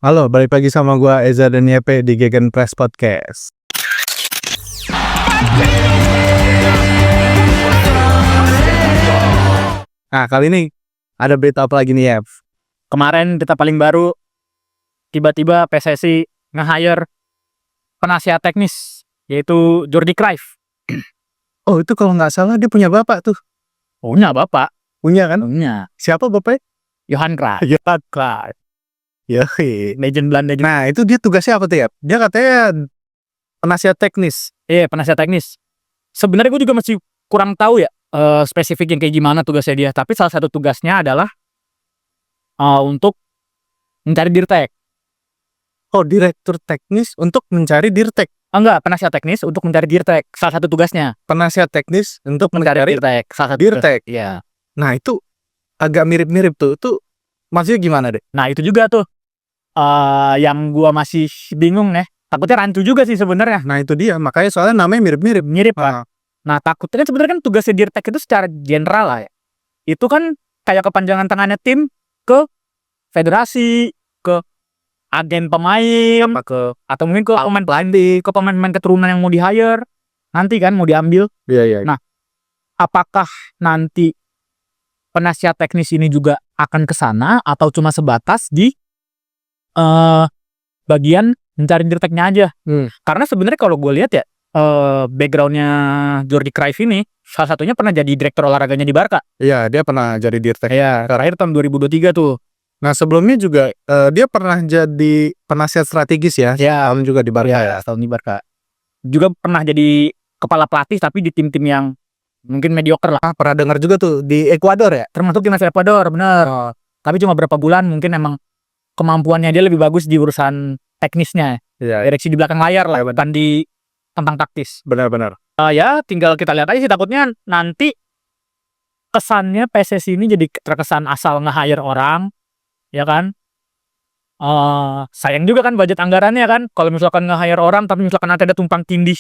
Halo, balik lagi sama gua Eza dan Yepe di Gegenpress Podcast. Nah, kali ini ada berita apa lagi nih, Yep? Kemarin berita paling baru, tiba-tiba PSSI nge-hire penasihat teknis, yaitu Jordi Cruyff. Oh, itu kalau nggak salah dia punya bapak tuh. Punya bapak, Punya kan? punya Siapa bapaknya? Johan Cruyff, Johan Cruyff. Yoi. legend Belanda juga. Nah, itu dia tugasnya apa tuh, Yep? Dia katanya penasihat teknis. Iya, penasihat teknis. Sebenarnya gue juga masih kurang tahu ya spesifik yang kayak gimana tugasnya dia. Tapi salah satu tugasnya adalah untuk mencari dirtek. Oh, direktur teknis untuk mencari dirtek. Enggak, penasihat teknis untuk mencari dirtek. Salah satu tugasnya Penasihat teknis untuk mencari dirtek. Salah satu dirtek. Iya. Nah, itu agak mirip-mirip tuh. Itu maksudnya gimana deh? Nah, itu juga tuh yang gua masih bingung nih. Takutnya rancu juga sih sebenarnya. Nah, itu dia. Makanya soalnya namanya mirip-mirip. Mirip kan. Nah, takutnya kan sebenarnya kan tugasnya dirtek itu secara general lah ya. Itu kan kayak kepanjangan tangannya tim ke federasi, ke agen pemain, atau mungkin ke pemain pelatih, ke pemain-pemain keturunan yang mau di-hire. Nanti kan mau diambil. Iya, iya. Nah, apakah nanti penasihat teknis ini juga akan ke sana atau cuma sebatas di bagian mencari dirteknya aja? Karena sebenarnya kalau gue lihat ya, backgroundnya Jordi Cruyff ini salah satunya pernah jadi direktur olahraganya di Barca. Iya, dia pernah jadi dirtek. Iya, terakhir tahun 2023 tuh. Nah, sebelumnya juga dia pernah jadi penasihat strategis ya. Ya, Tahun juga di Barca. ya, tahun di Barca. Juga pernah jadi kepala pelatih tapi di tim-tim yang mungkin mediocre lah. Ah, pernah dengar juga tuh di Ekuador ya. Termasuk timnas Ekuador, bener. Tapi cuma berapa bulan, mungkin emang kemampuannya dia lebih bagus di urusan teknisnya. Iya, Direksi di belakang layar lah, bukan di tentang taktis. benar-benar. Ya, tinggal kita lihat aja sih, takutnya nanti kesannya PSSI ini jadi terkesan asal nge-hire orang, ya kan? Sayang juga kan budget anggarannya kan, kalau misalkan nge-hire orang tapi misalkan nanti ada tumpang tindih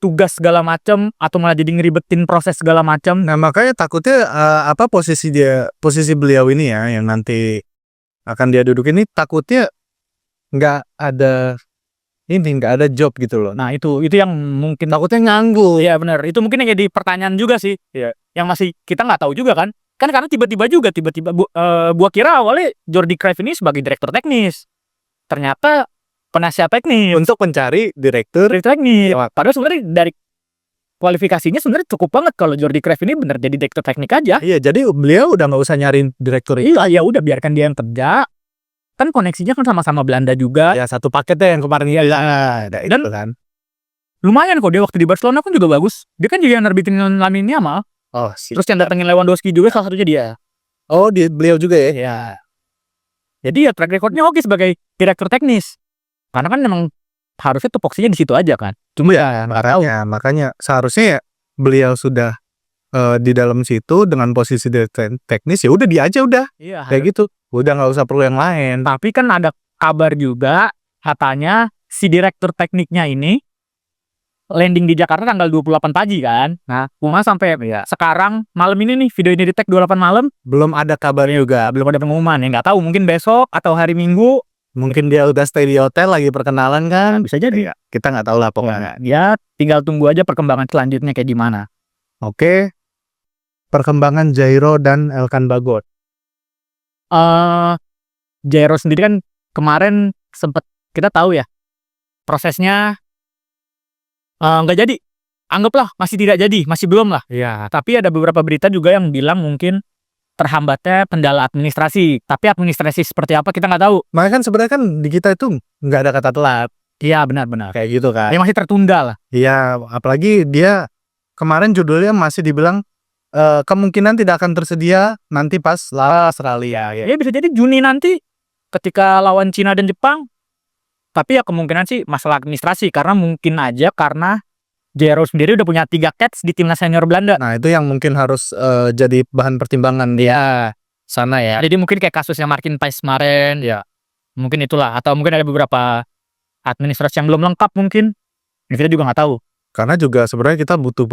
tugas segala macam atau malah jadi ngeribetin proses segala macam. Nah, makanya takutnya apa posisi beliau ini ya yang nanti akan dia duduk ini, takutnya nggak ada job gitu loh. Nah, itu yang mungkin Takutnya nganggur. ya benar. Itu mungkin yang jadi pertanyaan juga sih. Iya. Yang masih kita nggak tahu juga kan. Kan karena tiba-tiba gua kira awalnya Jordi Cruyff ini sebagai direktur teknis. Ternyata penasihat teknis Untuk mencari direktur. teknis. Padahal sebenarnya dari kualifikasinya sebenarnya cukup banget kalau Jordi Cruyff ini benar jadi direktur teknik aja. Iya, jadi beliau udah nggak usah nyariin direktur itu. Iya, ya udah biarkan dia yang kerja. Kan koneksinya kan sama-sama Belanda juga. Ya, satu paketnya yang kemarin ya ada itu kan. Lumayan kok dia waktu di Barcelona pun juga bagus. Dia kan juga yang nerbitin Lamine Yamal. Oh, Terus yang datengin Lewandowski juga salah satunya dia. Oh, beliau juga ya. Ya. Jadi ya track recordnya oke sebagai direktur teknis. Karena kan memang harusnya tupoksinya di situ aja kan. Cuma ya makanya seharusnya ya beliau sudah di dalam situ dengan posisi direktur teknis, ya udah dia aja udah. Iya, Kayak gitu. Udah nggak usah perlu yang lain. Tapi kan ada kabar juga katanya si direktur tekniknya ini landing di Jakarta tanggal 28 pagi kan. Nah, cuma sampai sekarang malam ini nih, video ini di-tag 28 malam, Belum ada kabarnya juga. belum ada pengumuman. Ya nggak tahu, mungkin besok atau hari Minggu. Mungkin dia udah stay di hotel lagi perkenalan kan. Bisa jadi. Ya, kita nggak tahu lah pokoknya. Ya, tinggal tunggu aja perkembangan selanjutnya kayak gimana. Oke. Perkembangan Jairo dan Elkan Bagot. Jairo sendiri kan kemarin sempet kita tahu ya prosesnya nggak jadi, anggaplah masih tidak jadi, masih belum lah. Iya. Tapi ada beberapa berita juga yang bilang mungkin terhambatnya kendala administrasi. Tapi administrasi seperti apa kita nggak tahu. Makanya kan sebenarnya kan di kita itu nggak ada kata telat. Iya, benar-benar. Kayak gitu kan. Yang masih tertunda lah. Iya, apalagi dia kemarin judulnya masih dibilang kemungkinan tidak akan tersedia nanti pas lawan Australia. Ya bisa jadi Juni nanti ketika lawan Cina dan Jepang. Tapi ya kemungkinan sih masalah administrasi, karena mungkin aja karena Jairo sendiri udah punya 3 caps di timnas senior Belanda. Nah, itu yang mungkin harus jadi bahan pertimbangan dia sana ya. Jadi mungkin kayak kasusnya Markin Pais kemarin, ya mungkin itulah. Atau mungkin ada beberapa administrasi yang belum lengkap mungkin. Ini kita juga nggak tahu. Karena juga sebenarnya kita butuh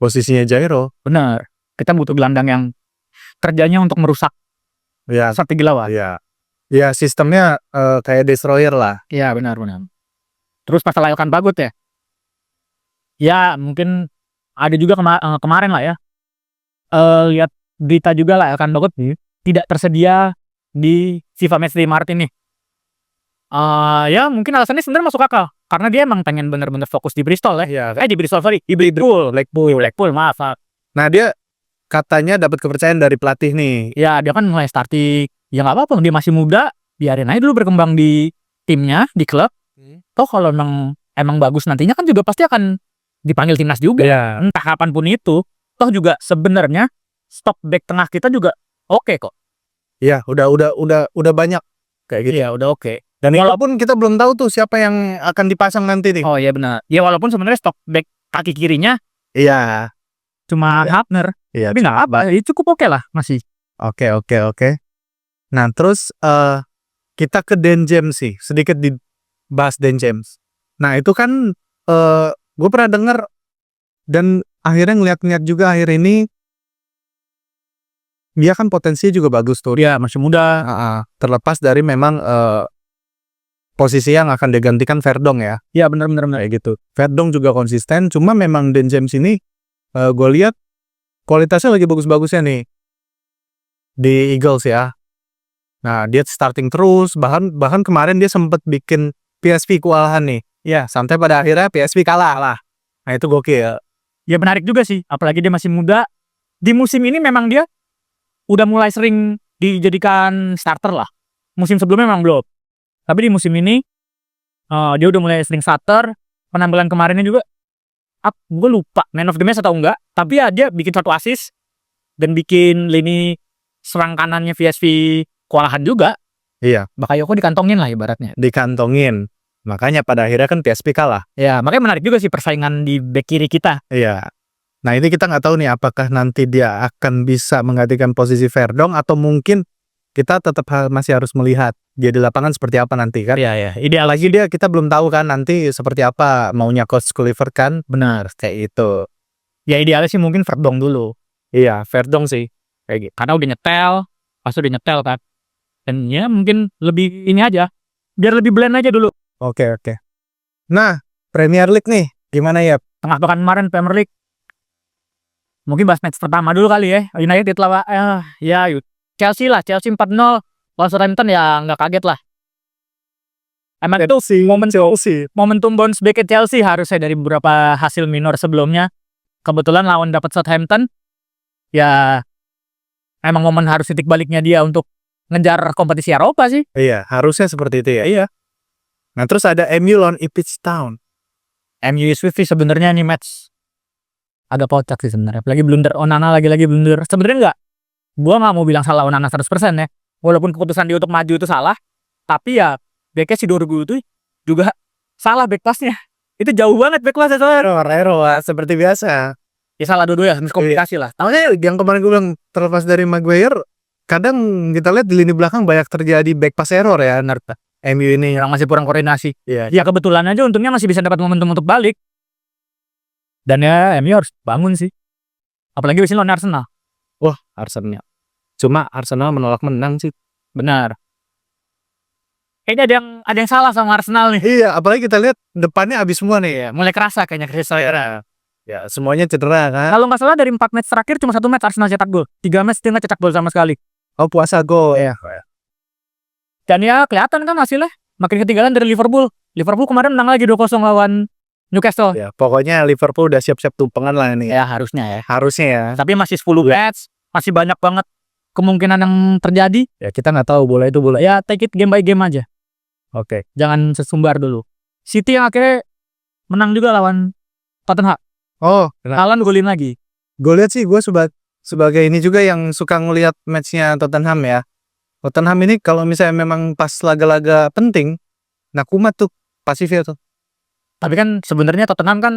posisinya Jairo. Benar. Kita butuh gelandang yang kerjanya untuk merusak Ya, strategi lawan. ya. Ya sistemnya kayak destroyer lah. Iya, benar. Terus masalah Elkan Bagot ya. Ya mungkin ada juga kemarin lah ya. Lihat berita juga lah Elkan Bagot tidak tersedia di FIFA Matchday Maret ini. Ya mungkin alasannya sebenarnya masuk akal karena dia emang pengen bener-bener fokus di Bristol ya. Iya. Di Bristol, sorry, di Blackpool, maaf. Nah dia katanya dapat kepercayaan dari pelatih nih. Ya dia kan mulai starting. Ya nggak apa-apa, dia masih muda, biarin aja dulu berkembang di timnya, di klub. Toh kalau emang bagus nantinya kan juga pasti akan dipanggil timnas juga. Iya. Entah kapanpun itu. Toh juga sebenarnya stok back tengah kita juga oke kok. Iya, udah banyak kayak gitu. Iya, udah oke. Dan walaupun kita belum tahu tuh siapa yang akan dipasang nanti nih. Oh iya benar. Ya walaupun sebenarnya stok back kaki kirinya Iya. cuma Hapner. Iya. Tapi nggak apa, ya cukup oke lah masih. Oke. Nah terus kita ke Dan James sih, sedikit dibahas Dan James. Nah itu kan gue pernah denger dan akhirnya ngeliat juga akhir ini dia kan potensinya juga bagus tuh. Dia masih muda. Terlepas dari memang posisi yang akan digantikan Verdong ya. Iya benar Kayak gitu. Verdong juga konsisten, cuma memang Dan James ini gue lihat kualitasnya lagi bagus-bagusnya nih di Eagles ya. Nah dia starting terus, bahkan kemarin dia sempat bikin PSV kewalahan nih. Ya sampai pada akhirnya PSV kalah lah. Nah itu gokil. Ya menarik juga sih, apalagi dia masih muda. Di musim ini memang dia udah mulai sering dijadikan starter lah. Musim sebelumnya memang belum. Tapi di musim ini dia udah mulai sering starter. Penampilan kemarinnya juga gue lupa man of the match atau enggak, tapi ya dia bikin 1 assist dan bikin lini serang kanannya PSV kewalahan juga. Iya. Bakayoko dikantongin lah ibaratnya. Dikantongin. Makanya pada akhirnya kan PSV kalah. Ya makanya menarik juga sih persaingan di back kiri kita. Iya. Nah ini kita nggak tahu nih apakah nanti dia akan bisa menggantikan posisi Verdong atau mungkin kita tetap masih harus melihat dia di lapangan seperti apa nanti kan. Iya. Ideal Lagi dia kita belum tahu kan nanti seperti apa maunya Coach Kluivert kan. Benar kayak itu. Ya idealnya sih mungkin Verdong dulu. Iya Verdong sih kayak gitu. Karena udah nyetel, pas udah nyetel kan. Dan ya mungkin lebih ini aja, biar lebih blend aja dulu. Oke. Nah Premier League nih gimana ya? Tengah pekan kemarin Premier League. Mungkin bahas match pertama dulu kali ya. United lawan Chelsea lah. Chelsea 4-0 lawan Southampton ya nggak kaget lah. Emang itu momentum bounce back Chelsea harusnya dari beberapa hasil minor sebelumnya. Kebetulan lawan dapat Southampton. Ya emang momen harus titik baliknya dia untuk ngejar kompetisi Eropa sih. Iya harusnya seperti itu ya. Iya. Nah terus ada MU lawan Ipswich Town. MU Swift sebenarnya nih match agak kocak sih sebenarnya. Apalagi blunder Onana lagi-lagi blunder. Sebenarnya gua nggak mau bilang salah Onana 100% ya. Walaupun keputusan dia untuk maju itu salah, tapi ya backnya si Dorgu itu juga salah back passnya. Itu jauh banget back passnya soalnya. Error seperti biasa. Ya salah dua-duanya, miskomunikasi lah. Tahunya yang kemarin gue bilang terlepas dari Maguire, kadang kita lihat di lini belakang banyak terjadi back pass error ya Narta. MU ini Yang masih kurang koordinasi. Iya. Ya kebetulan aja untungnya masih bisa dapat momentum untuk balik. Dan ya MU harus bangun sih. Apalagi di sini lawan Arsenal. Wah, Arsenal. Cuma Arsenal menolak menang sih. Benar. Kayaknya ada yang salah sama Arsenal nih. Iya, apalagi kita lihat depannya habis semua nih. Iya, mulai kerasa kayaknya Chris Sawyer. Ya, semuanya cedera kan. Kalau nggak salah dari 4 match terakhir cuma 1 match Arsenal cetak gol. 3 match dia nggak cetak gol sama sekali. Oh, puasa gol ya. Dan ya kelihatan kan hasilnya. Makin ketinggalan dari Liverpool. Liverpool kemarin menang lagi 2-0 lawan Newcastle. Ya, pokoknya Liverpool udah siap-siap tumpengan lah ini. Ya harusnya ya. Harusnya ya. Tapi masih 10 match. Masih banyak banget kemungkinan yang terjadi. Ya, kita nggak tahu bola itu bola. Ya take it game by game aja. Oke. Jangan sesumbar dulu. City yang akhirnya menang juga lawan Tottenham. Oh, Haaland golin lagi. gue lihat sih gue sebagai ini juga yang suka ngelihat matchnya Tottenham ya. Tottenham ini kalau misalnya memang pas laga-laga penting, nah kumat tuh pasifnya tuh. Tapi kan sebenarnya Tottenham kan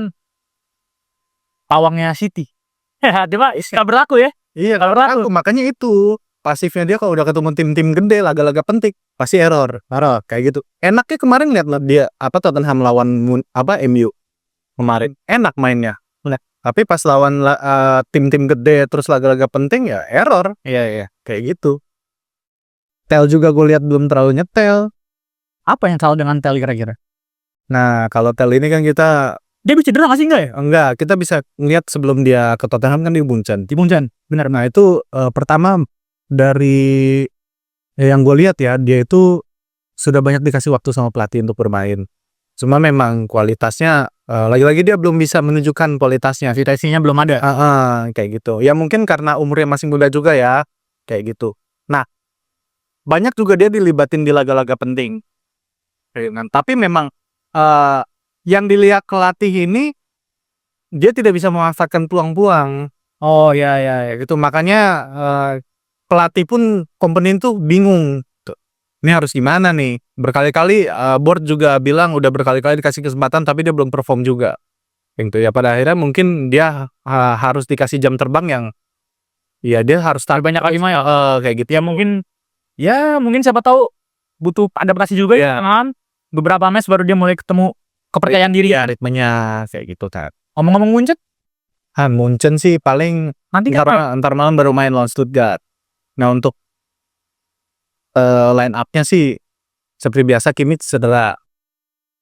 pawangnya City. Ya, cuma nggak berlaku ya. Iya, kalau aku makanya itu pasifnya dia kalau udah ketemu tim-tim gede laga-laga penting pasti error kayak gitu. Enaknya kemarin lihat dia Tottenham lawan MU kemarin enak mainnya. Tapi pas lawan tim-tim gede terus laga-laga penting ya error. Iya. Kayak gitu. Tel juga gue lihat belum terlalu nyetel. Apa yang salah dengan Tel kira-kira? Nah, kalau Tel ini kan kita Dia bisa cedera nggak sih enggak ya? enggak, kita bisa ngeliat sebelum dia ke Tottenham kan di Munchen. Di Munchen, benar. Nah, itu pertama dari yang gue lihat ya, dia itu sudah banyak dikasih waktu sama pelatih untuk bermain. Cuma memang kualitasnya lagi-lagi dia belum bisa menunjukkan kualitasnya. Vitasinya belum ada. Kayak gitu. Ya mungkin karena umurnya masih muda juga ya, kayak gitu. Nah, banyak juga dia dilibatin di laga-laga penting. Tapi memang yang dilihat pelatih ini dia tidak bisa memanfaatkan peluang-peluang. Oh ya. Gitu. Makanya pelatih pun company itu bingung. Ini harus gimana nih? Berkali-kali board juga bilang udah berkali-kali dikasih kesempatan tapi dia belum perform juga. Gitu ya, pada akhirnya mungkin dia harus dikasih jam terbang yang ya dia harus start banyak lagi mah ya. kayak gitu. Ya mungkin siapa tahu butuh adaptasi juga ya kan. Beberapa match baru dia mulai ketemu kepercayaan diri. Ya, ritmenya kayak gitu kan. Ngomong-ngomong Munchen, Munchen sih paling nanti ntar malam baru main lawan Stuttgart. Nah, untuk line up-nya sih seperti biasa Kimmich cedera.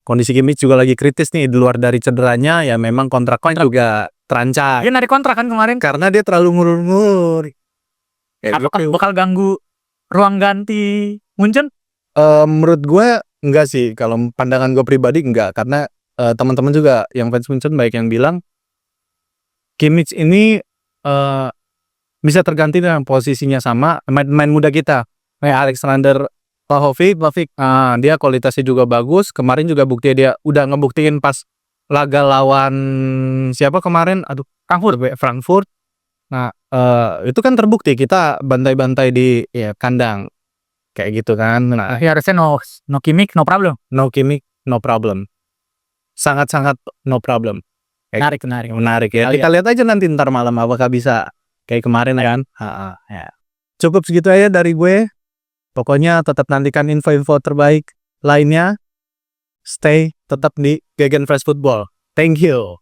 Kondisi Kimmich juga lagi kritis nih, di luar dari cederanya ya memang kontraknya juga terancam. dia narik kontrak kan kemarin. Karena dia terlalu ngurur-ngurur. Apakah bakal ganggu ruang ganti Munchen? Menurut gue enggak sih, kalau pandangan gue pribadi enggak, karena teman-teman juga yang fans Munchen baik yang bilang Kimmich ini bisa terganti dengan posisinya sama main muda kita kayak Alexander Vlahovic. Dia kualitasnya juga bagus, kemarin juga bukti dia udah ngebuktiin pas laga lawan siapa kemarin, Frankfurt. Nah, itu kan terbukti kita bantai-bantai di kandang kayak gitu kan. Nah, Harusnya no Kimmich no problem. no Kimmich no problem, sangat-sangat no problem. Menarik ya. Kita lihat aja nanti ntar malam apakah bisa kayak kemarin kan. Ya. Cukup segitu aja dari gue. Pokoknya tetap nantikan info-info terbaik lainnya. Stay tetap di Gegenpress Football. Thank you.